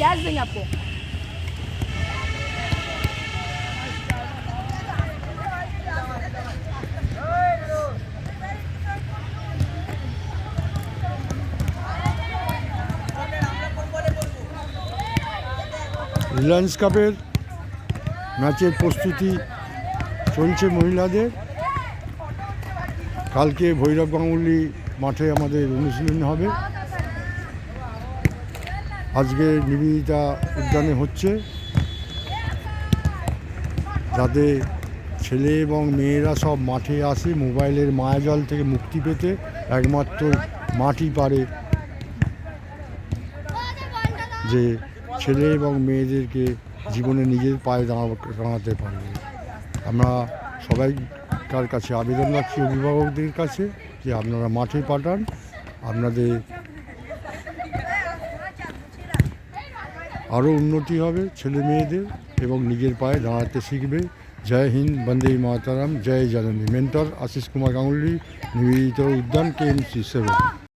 Cash देंगे आपको। রিলায়েন্স কাপের ম্যাচের প্রস্তুতি চলছে মহিলাদের। কালকে ভৈরব গাঙ্গুলি মাঠে আমাদের অনুশীলন হবে, আজকে নিবেদিতা উদ্যানে হচ্ছে, যাতে ছেলে এবং মেয়েরা সব মাঠে আসে মোবাইলের মায়াজাল থেকে মুক্তি পেতে। একমাত্র মাঠই পারে যে ছেলে এবং মেয়েদেরকে জীবনে নিজের পায়ে দাঁড়াতে পারবে। আমরা সবাইকার কাছে আবেদন রাখছি, অভিভাবকদের কাছে, যে আপনারা মাঠে পাঠান, আপনাদের আরও উন্নতি হবে ছেলে মেয়েদের এবং নিজের পায়ে দাঁড়াতে শিখবে। জয় হিন্দ, বন্দে মাতারাম, জয় জননী। মেন্টর আশিস কুমার গাঙ্গুলি, নিবেদিতা উদ্যান, KMC 7।